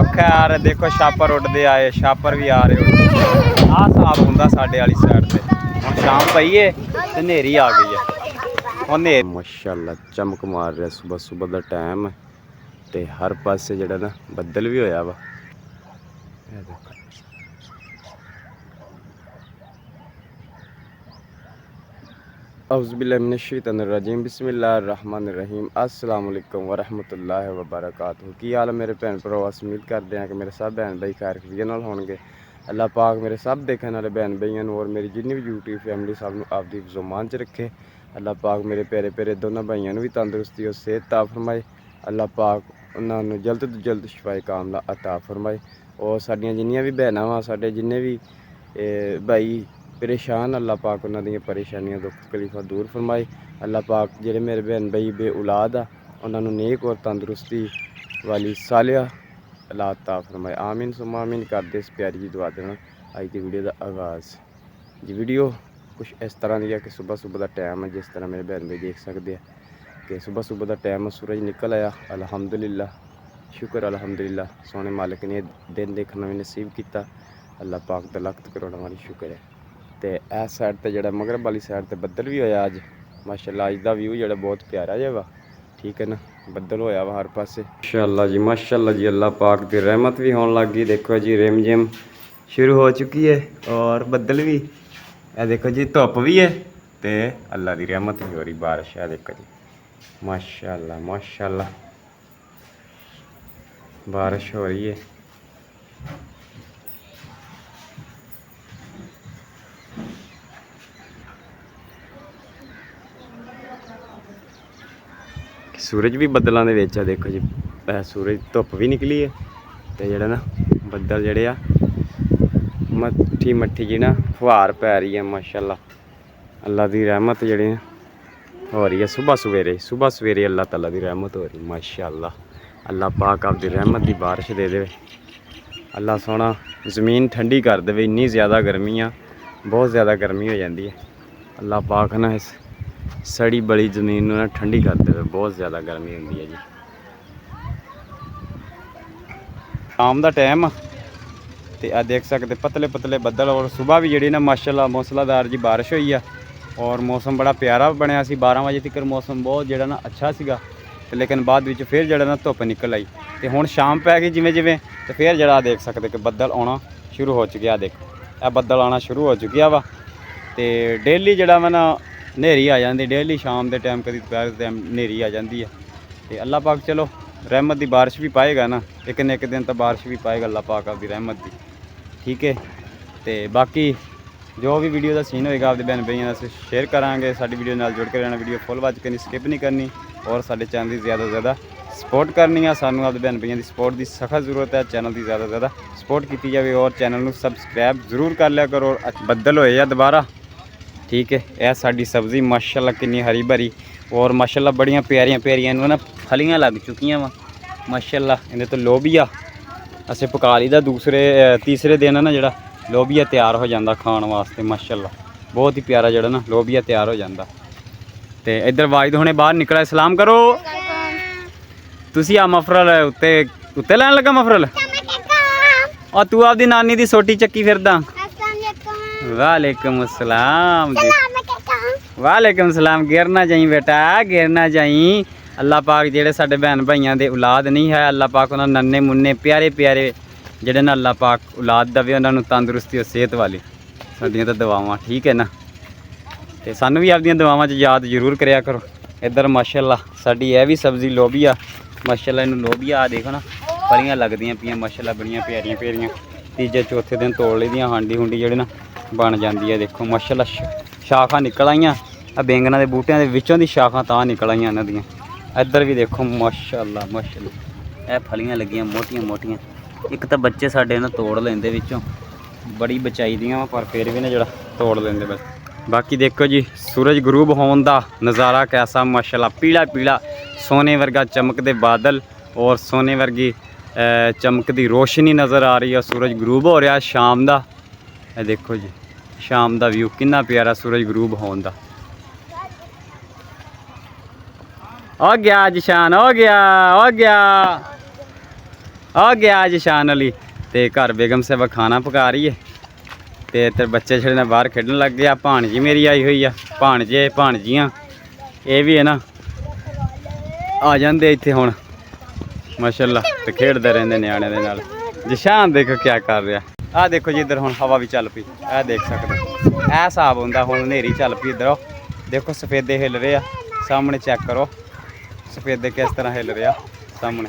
खैर देखो छापर उड़ते आए, छापर भी आ रहे उड़ते। आह हिसाब होंदा साडे वाली साइड ते। हुण शाम पई है ते नेरी आ गई है। हुण माशाअल्लाह चमक मार रहा सुबह सुबह दा टाइम ते हर पासे जेड़ा ना बदल भी होया वा। औज़ुबिल्लाहिमिनश्शैतानिर्रजीम बिस्मिल्लाहिर्रहमानिर्रहीम अस्सलाम वालेकुम वरहमतुल्लाहि वबरकातुहू। की हाल है मेरे भैन भरा? उम्मीद करते हैं कि मेरे सब भैन भाई खैर खैरियत नाल होणगे। अल्लाह पाक मेरे सब देखने वाले भैन भाइयों और मेरी जिन्नी भी यूट्यूब फैमिली सब नूं आपदी ज़ुबान च रखे। अल्लाह पाक मेरे प्यारे प्यारे दोनों भाइयों नूं भी तंदुरुस्ती और सेहत अता फरमाए। अल्लाह पाक उन्हां नूं जल्द तो जल्द शिफाए कामला अता फरमाए। और साडियां जिन्नियां भी भैनां वां, साडे जिन्ने भी भाई परेशान, अल्लाह पाक उन्हां दी परेशानियां दुख तकलीफां दूर फरमाए। अल्लाह पाक जेड़े मेरे भैन भाई बे औलाद आ उन्हां नूं नेक और तंदुरुस्ती वाली सालिया औलाद अता फरमाए। आमीन सुम्मा आमीन करदे इस प्यारी जी दुआ देना अज की वीडियो का आगाज़। जी वीडियो कुछ इस तरह की है कि सुबह सुबह का टाइम है, जिस तरह मेरे भैन भाई देख सकते हैं कि सुबह सुबह का टाइम सूरज निकल आया। अलहमदुलिल्लाह, शुक्र अलहमदुलिल्लाह, सोने मालिक ने दिन देखना भी नसीब किया। अल्लाह पाक का लख करोड़ वाली शुक्र है। तो इस साइड पर जो मगरब वाली साइड पर बदल भी होया अज माशाअल्लाह। अज का व्यू जो बहुत प्यारा जहा वा, ठीक है ना, बदल होया वा हर पासे माशाअल्लाह जी। माशाअल्लाह जी, अल्लाह पाक की रहमत भी होने लग गई। देखो जी रिम जिम शुरू हो चुकी है और बदल भी है। देखो जी धुप भी है तो अल्लाह की रहमत भी हो रही, बारिश है। देखो जी माशाअल्लाह माशाअल्लाह बारिश हो रही है। सूरज भी बदलों के विच है। देखो जी सूरज धुप भी निकली है तो जोड़ा ना बदल जड़े आ मट्ठी मट्ठी जी ना फुहार पै रही है। माशाअल्लाह अल्लाह की रहमत जी हो रही है। सुबह सवेरे अल्लाह ताला की रहमत हो रही माशाअल्लाह। अल्लाह पाक आपकी रहमत की बारिश दे दे। अल्लाह सोना ज़मीन ठंडी कर दे। इन्नी ज़्यादा गर्मी आ, बहुत ज़्यादा गर्मी हो जाती है। अल्लाह पाक ना इस सड़ी बड़ी ज़मीन ना ठंडी कर दे, बहुत ज़्यादा गर्मी होती है जी। शाम का टाइम तो आ देख सकते पतले पतले बदल और सुबह भी जी ना माशाअल्लाह मूसलाधार जी बारिश हुई है और मौसम बड़ा प्यारा बनया सी। 12 बजे तक मौसम बहुत जो ना अच्छा सीगा ते लेकिन बाद विच फिर जो ना धुप निकल आई तो हुण शाम पै गई जिमें जिमें तो फिर जरा देख सकते कि बदल आना शुरू हो चुके। देखो यह बदल आना शुरू हो चुकिया वा तो डेली जड़ा वा ना नेरी आ जाती, डेली शाम के टाइम कभी दोपहर के टाइम नेरी आ जाती है। तो अल्लाह पाक चलो रहमत की बारिश भी पाएगा ना, एक न एक दिन तो बारिश भी पाएगा अल्लाह पाक आपकी रहमत की, ठीक है। तो बाकी जो भी वीडियो का सीन होएगा आपके भैन भाइयों से शेयर करांगे। साडी वीडियो नाल जुड़ के रहना, वीडियो फुल वॉच करनी, स्किप नहीं करनी और साडे चैनल की ज़्यादा से ज़्यादा सपोर्ट करनी है। सानू आपके भैन भाइयों की सपोर्ट की सख्त जरूरत है। चैनल की ज़्यादा से ज़्यादा सपोर्ट की जाए और चैनल को सबसक्राइब जरूर कर लिया करो। और बदल होए या दोबारा, ठीक है। यह साडी सब्ज़ी माशाअल्लाह कितनी हरी भरी और माशाअल्लाह बड़ियां प्यारियां प्यारियां इन्हों ना फलियां लग चुकियां वा माशाअल्लाह। इन्हें तो लोबिया असें पका ली दा, तीसरे दिन ना जड़ा लोबिया तैयार हो जाता खाने वास्ते माशाअल्लाह। बहुत ही प्यारा जड़ा ना लोबिया तैयार हो जाता। तो इधर वाजिद हुणे बाहर निकला, सलाम करो। तुसी आ मफरल उत्ते उत्ते लैन लगा मफरल और तू आपदी नानी दी सोटी चक्की फिरदा। वालेकुम अस्सलाम जी। वालेकुम सलाम। गिरना जाई बेटा, गिरना जाई। अल्लाह पाक जेड़े साडे भैन भाइयों के औलाद नहीं है, अल्लाह पाक उन्होंने नन्ने मुन्ने प्यारे प्यारे जेड़े ना अल्लाह पाक औलाद दवे उन्होंने तंदुरुस्ती और सेहत वाली साडियां तो दुआवां, ठीक है ना। तो सानू भी आपदियां दुआवां च याद जरूर करया करो। इधर माशाअल्लाह साडी यह भी सब्ज़ी लोबिया माशाअल्लाह, इन्हूं लोबिया आ देखो ना फलियां लगदियां पियां माशाअल्लाह, बड़ियां प्यारियां प्यारियां। तीजे चौथे दिन तोड़ ली दियां, हांडी हुंडी जेड़े ना बन जाती है। देखो माशाअल्लाह शाखां निकल आईयां बेंगना के बूटियां के विचों दी शाखां तां निकल आईयां इन्हां दियां। इधर भी देखो माशाअल्लाह माशाअल्लाह यह फलियां लगियां मोटियां मोटियां। एक तो बच्चे साडे ना तोड़ लेंदे विचों, बड़ी बचाई दियां पर फिर भी ना जरा तोड़ लेंदे बस। बाकी देखो जी सूरज गरूब होने का नज़ारा कैसा माशाअल्लाह, पीला पीला सोने वर्गा चमकते बादल और सोने वर्गी चमकती रोशनी नज़र आ रही है। सूरज गरूब हो रहा शाम का। देखो जी शाम का व्यू कितना प्यारा सूरज गरूब होने का। हो गया जिशान, हो गया ਆ ਗਿਆ ਅੱਜ ਸ਼ਾਨ ਅਲੀ ਤੇ ਘਰ ਬੇਗਮ ਸਾਹਿਬਾ ਖਾਣਾ ਪਕਾ ਰਹੀ ਹੈ ਤੇ ਇੱਧਰ ਬੱਚੇ ਜਿਹੜੇ ਨੇ ਬਾਹਰ ਖੇਡਣ ਲੱਗ ਗਏ ਆ। ਭਾਣਜੀ ਮੇਰੀ ਆਈ ਹੋਈ ਆ, ਭਾਣਜੇ ਭਾਣਜੀਆਂ ਇਹ ਵੀ ਹੈ ਨਾ ਆ ਜਾਂਦੇ ਇੱਥੇ ਹੁਣ ਮਾਸ਼ਾਅੱਲਾ ਤੇ ਖੇਡਦੇ ਰਹਿੰਦੇ ਨਿਆਣਿਆਂ ਦੇ ਨਾਲ। ਜਸ਼ਾਨ ਦੇਖੋ ਕਿਆ ਕਰ ਰਿਹਾ। ਆਹ ਦੇਖੋ ਜੀ ਇੱਧਰ ਹੁਣ ਹਵਾ ਵੀ ਚੱਲ ਪਈ, ਇਹ ਦੇਖ ਸਕਦੇ ਇਹ ਹਿਸਾਬ ਹੁੰਦਾ। ਹੁਣ ਹਨੇਰੀ ਚੱਲ ਪਈ ਇੱਧਰ ਦੇਖੋ ਸਫੇਦੇ ਹਿੱਲ ਰਹੇ ਆ ਸਾਹਮਣੇ, ਚੈੱਕ ਕਰੋ ਸਫੇਦੇ ਕਿਸ ਤਰ੍ਹਾਂ ਹਿੱਲ ਰਿਹਾ ਸਾਹਮਣੇ।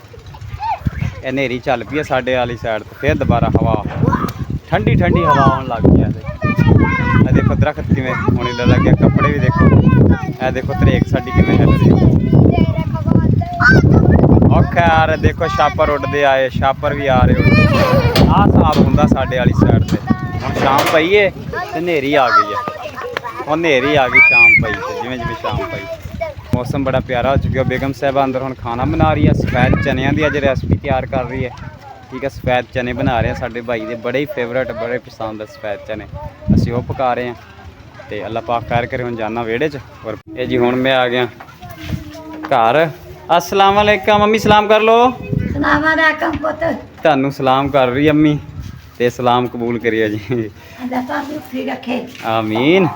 ਇਹ ਹਨੇਰੀ ਚੱਲ ਪਈ ਆ ਸਾਡੇ ਵਾਲੀ ਸਾਈਡ ਤੇ, ਫਿਰ ਦੁਬਾਰਾ ਹਵਾ ਠੰਡੀ ਠੰਡੀ ਹਵਾ ਆਉਣ ਲੱਗ ਗਈ। ਇਹ ਦੇਖੋ ਦਰਖਤ ਕਿਵੇਂ ਹੁਣ ਹਿੱਲਣ ਲੱਗ ਗਿਆ, ਕੱਪੜੇ ਵੀ ਦੇਖੋ। ਇਹ ਦੇਖੋ ਤਰੇਕ ਸਾਡੀ ਕਿਵੇਂ ਹਿੱਲ ਰਹੀ। ਔਖਾ ਯਾਰ ਦੇਖੋ ਛਾਪਰ ਉੱਡਦੇ ਆਏ, ਛਾਪਰ ਵੀ ਆ ਰਹੇ ਉੱਡਦੇ। ਆਹ ਹਿਸਾਬ ਹੁੰਦਾ ਸਾਡੇ ਵਾਲੀ ਸਾਈਡ ਤੇ। ਹੁਣ ਸ਼ਾਮ ਪਈ ਏ ਤੇ ਹਨੇਰੀ ਆ ਗਈ ਹੈ। ਹੁਣ ਹਨੇਰੀ ਆ ਗਈ ਸ਼ਾਮ ਪਈ ਤੇ ਜਿਵੇਂ ਜਿਵੇਂ ਸ਼ਾਮ ਪਈ ਮੌਸਮ ਬੜਾ ਪਿਆਰਾ ਹੋ ਚੁੱਕਿਆ। ਬੇਗਮ ਸਾਹਿਬਾ ਅੰਦਰ ਹੁਣ ਖਾਣਾ ਬਣਾ ਰਹੀ ਹੈ, ਸਫੈਦ ਚਨਿਆਂ ਦੀ ਅੱਜ ਰੈਸਪੀ ਤਿਆਰ ਕਰ ਰਹੀ ਹੈ। ਠੀਕ ਹੈ, ਸਫੈਦ ਚਨੇ ਬਣਾ ਰਹੇ ਆ ਸਾਡੇ ਭਾਈ ਦੇ, ਬੜੇ ਹੀ ਫੇਵਰੇਟ, ਬੜੇ ਪਸੰਦ ਸਫੈਦ ਚਨੇ। ਅਸੀਂ ਉਹ ਪਕਾ ਰਹੇ ਹਾਂ ਤੇ ਅੱਲਾ ਪਾਕ ਕਰਕੇ ਹੁਣ ਜਾਣਾ ਵਿਹੜੇ 'ਚ। ਔਰ ਇਹ ਜੀ ਹੁਣ ਮੈਂ ਆ ਗਿਆ ਘਰ। अस्सलाम वालेकुम अम्मी, सलाम कर लो। सलाम वालेकुम पुत्र। ਤੁਹਾਨੂੰ ਸਲਾਮ ਕਰ ਰਹੀ ਅੰਮੀ ਤੇ ਸਲਾਮ ਕਬੂਲ ਕਰਿਓ ਜੀ। अल्लाह तंदुरुस्ती रखे। आमीन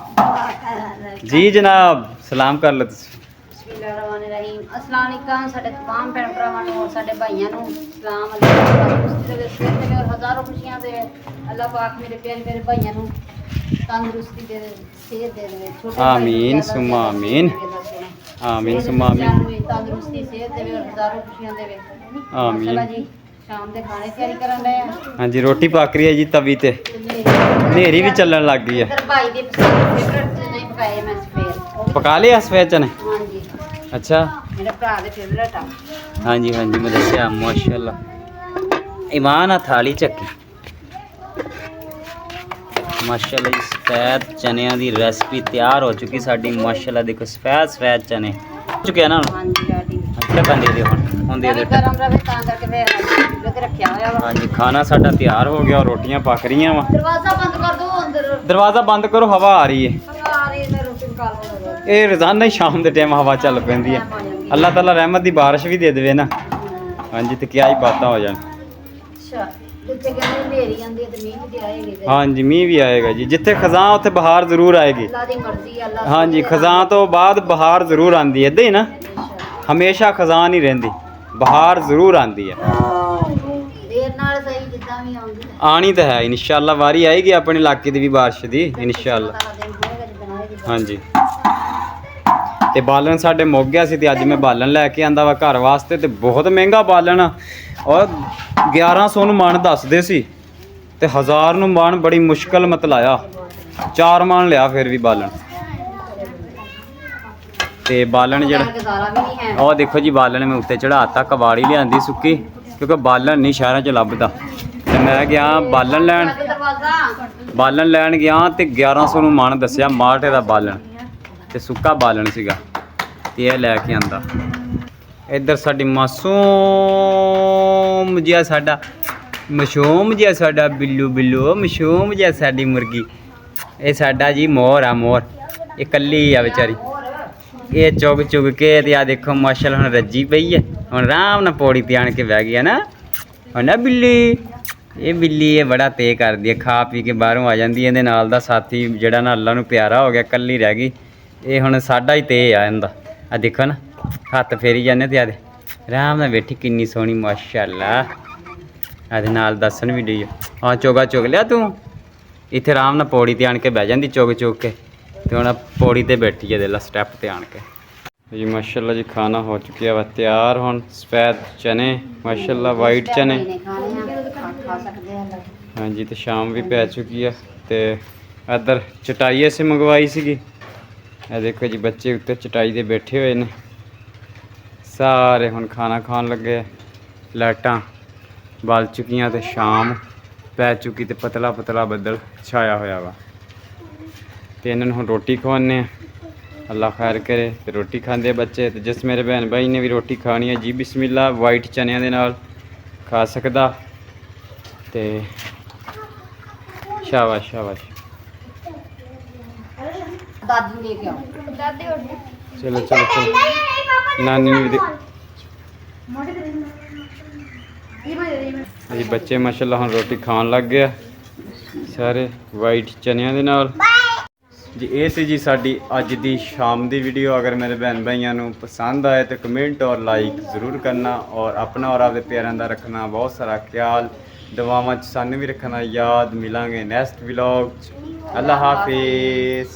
जी जनाब, सलाम कर लो ਤੁਸੀਂ। बिस्मिल्लाहिर्रहमानिर्रहीम। अस्सलाम वालेकुम ਸਾਡੇ तमाम ਭੈਣ ਭਰਾਵਾਂ ਨੂੰ ਔਰ ਸਾਡੇ ਭਾਈਆਂ ਨੂੰ ਸਲਾਮ। ਅੱਲਾਹ ਤੰਦਰੁਸਤੀ ਦੇ ਸਿਹਤ ਦੇ ਔਰ ਹਜ਼ਾਰਾਂ ਖੁਸ਼ੀਆਂ ਦੇ। ਅੱਲਾਹ ਪਾਕ ਮੇਰੇ ਪਿਆਰੇ ਮੇਰੇ ਭਾਈਆਂ ਨੂੰ ਤੰਦਰੁਸਤੀ ਦੇ, ਸਿਹਤ ਦੇ ਦੇਵੇ। ਛੋਟੇ ਆਮੀਨ ਸੁਮਾ ਆਮੀਨ, ਆਮੀਨ ਸੁਮਾ ਆਮੀਨ। ਤੰਦਰੁਸਤੀ ਸਿਹਤ ਦੇਵੇ ਔਰ ਹਜ਼ਾਰਾਂ ਖੁਸ਼ੀਆਂ ਦੇਵੇ। ਆਮੀਨ ਜੀ ਸ਼ਾਮ ਦੇ ਖਾਣੇ ਤਿਆਰੀ ਕਰਨ ਰਹੇ ਆ। ਹਾਂਜੀ ਰੋਟੀ ਪੱਕ ਰਹੀ ਹੈ ਜੀ ਤਵੀ ਤੇ, ਹਨੇਰੀ ਵੀ ਚੱਲਣ ਲੱਗ ਗਈ ਹੈ। ਇਧਰ ਭਾਈ ਦੇ ਪਸੰਦ ਫੇਵਰਟ ਨਹੀਂ ਪਕਾਏ ਮੈਂ ਸਵੇਰ ਪਕਾ ਲਿਆ ਸਫੈਦ ਚਨੇ? ਹਾਂਜੀ ਅੱਛਾ ਮੇਰੇ ਭਰਾ ਦੇ ਫੇਵਰਟ ਆ। ਹਾਂਜੀ ਹਾਂਜੀ ਮੈਂ ਦੱਸਿਆ ਮਾਸ਼ਾਅੱਲਾ। ਇਮਾਨ ਆ ਥਾਲੀ ਚੱਕੀ ਮਾਸ਼ਾਅੱਲਾ ਜੀ। ਸਫੈਦ ਚਨਿਆਂ ਦੀ ਰੈਸਪੀ ਤਿਆਰ ਹੋ ਚੁੱਕੀ ਸਾਡੀ ਮਾਸ਼ਾਅੱਲਾ। ਦੇਖੋ ਸਫੈਦ ਚਨੇ ਚੁੱਕੇ ਨਾ ਹਾਂਜੀ ਡਾਡੀ ਢੱਕਣ ਦੇ ਦਿਓ ਹੁਣ ਦੇ ਦਿਓ ਗਰਮ ਰਵੇ ਤਾਂ ਕਰਕੇ ਫੇਰ ਚੁੱਲ੍ਹੇ ਤੇ ਰੱਖਿਆ ਹੋਇਆ ਵਾ। ਹਾਂਜੀ ਖਾਣਾ ਸਾਡਾ ਤਿਆਰ ਹੋ ਗਿਆ, ਰੋਟੀਆਂ ਪੱਕ ਰਹੀਆਂ ਵਾ। ਦਰਵਾਜ਼ਾ ਬੰਦ ਕਰ ਦੋ, ਅੰਦਰ ਦਰਵਾਜ਼ਾ ਬੰਦ ਕਰੋ, ਹਵਾ ਆ ਰਹੀ ਹੈ। ਆ ਰਹੀ ਹੈ ਰੋਟੀ ਪਕਾ ਲਓ। ਇਹ ਰੋਜ਼ਾਨਾ ਹੀ ਸ਼ਾਮ ਦੇ ਟਾਈਮ ਹਵਾ ਚੱਲ ਪੈਂਦੀ ਹੈ। ਅੱਲਾਹ ਤਾਲਾ ਰਹਿਮਤ ਦੀ ਬਾਰਿਸ਼ ਵੀ ਦੇ ਦੇਵੇ ਨਾ। ਹਾਂਜੀ ਤੇ ਕਿਆ ਹੀ ਬਾਤਾਂ ਹੋ ਜਾਣ। ਅੱਛਾ ਜਿੱਥੇ ਕਹਿੰਦੇ ਹਨੇਰੀ ਆਂਦੀ ਤੇ ਮੀਂਹ ਵੀ ਆਏਗੀ। ਹਾਂਜੀ ਮੀਂਹ ਵੀ ਆਏਗਾ ਜੀ। ਜਿੱਥੇ ਖਜ਼ਾਂ ਉੱਥੇ ਬਹਾਰ ਜ਼ਰੂਰ ਆਏਗੀ। ਅੱਲਾਹ ਦੀ ਮਰਜ਼ੀ ਹੈ। ਅੱਲਾਹ ਹਾਂਜੀ ਖਜ਼ਾਂ ਤੋਂ ਬਾਅਦ ਬਹਾਰ ਜ਼ਰੂਰ ਆਂਦੀ ਹੈ। ਇੱਦਾਂ ਹੀ ਨਾ, ਹਮੇਸ਼ਾ ਖਜ਼ਾਂ ਨਹੀਂ ਰਹਿੰਦੀ, ਬਹਾਰ ਜ਼ਰੂਰ ਆਂਦੀ ਹੈ। ਦੇਰ ਨਾਲ ਸਹੀ ਜਿੱਦਾਂ ਵੀ ਆਉਂਦੀ ਹੈ। ਆਣੀ ਤਾਂ ਹੈ ਇਨਸ਼ਾਅੱਲਾ, ਵਾਰੀ ਆਏਗੀ ਆਪਣੇ ਇਲਾਕੇ ਦੀ ਵੀ ਬਾਰਿਸ਼ ਦੀ ਇਨਸ਼ਾਅੱਲਾ। ਹਾਂਜੀ ਤੇ ਬਾਲਣ ਸਾਡੇ ਮੁੱਕ ਗਿਆ ਸੀ ਤੇ ਅੱਜ ਮੈਂ ਬਾਲਣ ਲੈ ਕੇ ਆਂਦਾ ਵਾ ਘਰ ਵਾਸਤੇ। ਤੇ ਬਹੁਤ ਮਹਿੰਗਾ ਬਾਲਣ ਔਰ 1100 ਨੂੰ ਮਣ ਦੱਸਦੇ ਸੀ ਤੇ 1000 ਨੂੰ ਮਣ ਬੜੀ ਮੁਸ਼ਕਲ ਮਤਲਾਇਆ। 4 ਮਣ ਲਿਆ ਫਿਰ ਵੀ ਬਾਲਣ। ਤੇ ਬਾਲਣ ਜਿਹੜਾ ਗੁਜ਼ਾਰਾ ਵੀ ਨਹੀਂ ਹੈ। ਉਹ ਦੇਖੋ ਜੀ ਬਾਲਣ ਮੈਂ ਉੱਤੇ ਚੜਾਤਾ, ਕਵਾੜੀ ਲਿਆਂਦੀ ਸੁੱਕੀ ਕਿਉਂਕਿ ਬਾਲਣ ਨਹੀਂ ਸ਼ਹਿਰਾਂ 'ਚ ਲੱਭਦਾ। ਤੇ ਮੈਂ ਗਿਆ ਬਾਲਣ ਲੈਣ ਗਿਆ ਤੇ 1100 ਨੂੰ ਮਣ ਦੱਸਿਆ ਮਾਲਟੇ ਦਾ ਬਾਲਣ ਤੇ ਸੁੱਕਾ ਬਾਲਣ ਸੀਗਾ ਤੇ ਇਹ ਲੈ ਕੇ ਆਂਦਾ। ਇੱਧਰ ਸਾਡੀ ਮਾਸੂਮ ਜਿਹਾ ਸਾਡਾ ਮਸ਼ੂਮ ਜਿਹਾ ਸਾਡਾ ਬਿੱਲੂ ਮਸ਼ੂਮ ਜਿਹਾ ਸਾਡੀ ਮੁਰਗੀ। ਇਹ ਸਾਡਾ ਜੀ ਮੋਰ ਆ, ਮੋਰ ਇਹ ਕੱਲੀ ਆ ਵਿਚਾਰੀ। ਇਹ ਚੁਗ ਕੇ ਤੇ ਆ ਦੇਖੋ ਮਾਸ਼ਾਅੱਲਾ ਹੁਣ ਰੱਜੀ ਪਈ ਹੈ। ਹੁਣ ਆਰਾਮ ਨਾਲ ਪੌੜੀ ਤੇ ਆਣ ਕੇ ਬਹਿ ਗਈ ਹੈ ਨਾ। ਹੁਣ ਨਾ ਬਿੱਲੀ, ਇਹ ਬਿੱਲੀ ਇਹ ਬੜਾ ਤੇਜ਼ ਕਰਦੀ ਹੈ, ਖਾ ਪੀ ਕੇ ਬਾਹਰੋਂ ਆ ਜਾਂਦੀ ਹੈ। ਇਹਦੇ ਨਾਲ ਦਾ ਸਾਥੀ ਜਿਹੜਾ ਨਾ ਅੱਲਾ ਨੂੰ ਪਿਆਰਾ ਹੋ ਗਿਆ, ਕੱਲੀ ਰਹਿ ਗਈ। ਇਹ ਹੁਣ ਸਾਡਾ ਹੀ ਤੇ ਆ ਇਹਦਾ। ਆ ਦੇਖੋ ਨਾ ਹੱਥ ਫੇਰੀ ਜਾਂਦੇ ਤੇ ਆਦੇ ਆਰਾਮ ਨਾਲ ਬੈਠੀ ਕਿੰਨੀ ਸੋਹਣੀ ਮਾਸ਼ਾਅੱਲਾ। ਇਹਦੇ ਨਾਲ ਦੱਸਣ ਵੀ ਡਈ ਆ ਚੋਗਾ ਚੁਗ ਲਿਆ ਤੂੰ। ਇੱਥੇ ਆਰਾਮ ਨਾਲ ਪੌੜੀ ਤੇ ਆਣ ਕੇ ਬਹਿ ਜਾਂਦੀ ਚੁਗ ਕੇ ਤੇ ਹੁਣ ਪੌੜੀ ਤੇ ਬੈਠੀ ਹੈ ਦੇ ਲਾ ਸਟੈਪ ਤੇ ਆਣ ਕੇ ਜੀ। ਮਾਸ਼ਾਅੱਲਾ ਜੀ ਖਾਣਾ ਹੋ ਚੁੱਕਿਆ ਵਾ ਤਿਆਰ। ਹੁਣ ਸਫੈਦ ਚਨੇ ਮਾਸ਼ਾਅੱਲਾ ਵਾਈਟ ਚਨੇ ਹਾਂਜੀ ਤੇ ਸ਼ਾਮ ਵੀ ਪੈ ਚੁੱਕੀ ਆ। ਤੇ ਇੱਧਰ ਚਟਾਈ ਅਸੀਂ ਮੰਗਵਾਈ ਸੀਗੀ। ਇਹ ਦੇਖੋ ਜੀ ਬੱਚੇ ਉੱਤੇ ਚਟਾਈ ਤੇ ਬੈਠੇ ਹੋਏ ਨੇ ਸਾਰੇ। ਹੁਣ ਖਾਣਾ ਖਾਣ ਲੱਗੇ। ਲਾਈਟਾਂ ਬਲ ਚੁੱਕੀਆਂ ਤੇ ਸ਼ਾਮ ਪੈ ਚੁੱਕੀ ਤੇ ਪਤਲਾ ਬੱਦਲ ਛਾਇਆ ਹੋਇਆ ਵਾ। ਤੇ ਇਹਨਾਂ ਨੂੰ ਹੁਣ ਰੋਟੀ ਖਵਾਉਂਦੇ ਆ। ਅੱਲਾ ਖੈਰ ਕਰੇ ਤੇ ਰੋਟੀ ਖਾਂਦੇ ਬੱਚੇ। ਤੇ ਜਿਸ ਮੇਰੇ ਭੈਣ ਭਾਈ ਨੇ ਵੀ ਰੋਟੀ ਖਾਣੀ ਹੈ ਜੀ ਬਿਸਮਿਲ੍ਲਾ ਵਾਈਟ ਚਨਿਆਂ ਦੇ ਨਾਲ ਖਾ ਸਕਦਾ। ਤੇ ਸ਼ਾਬਾਸ਼ ਦਾਦੀ ਲੈ ਕੇ ਆਓ। ਚਲੋ ਨਾਨੀ ਨੂੰ ਵੀ ਜੀ ਬੱਚੇ ਮਾਸ਼ਾਅੱਲਾ ਹੁਣ ਰੋਟੀ ਖਾਣ ਲੱਗ ਗਏ ਆ ਸਾਰੇ ਵਾਈਟ ਚਨਿਆਂ ਦੇ ਨਾਲ ਜੀ। ਇਹ ਸੀ ਜੀ ਸਾਡੀ ਅੱਜ ਦੀ ਸ਼ਾਮ ਦੀ ਵੀਡੀਓ। ਅਗਰ ਮੇਰੇ ਭੈਣ ਭਾਈਆਂ ਨੂੰ ਪਸੰਦ ਆਏ ਤਾਂ ਕਮੈਂਟ ਔਰ ਲਾਈਕ ਜ਼ਰੂਰ ਕਰਨਾ ਔਰ ਆਪਣਾ ਔਰ ਆਪਦੇ ਪਿਆਰਿਆਂ ਦਾ ਰੱਖਣਾ ਬਹੁਤ ਸਾਰਾ ਖਿਆਲ। ਦੁਆਵਾਂ 'ਚ ਸਾਨੂੰ ਵੀ ਰੱਖਣਾ ਯਾਦ। ਮਿਲਾਂਗੇ ਨੈਕਸਟ ਵਲੌਗ 'ਚ। ਅੱਲਾ ਹਾਫਿਜ਼।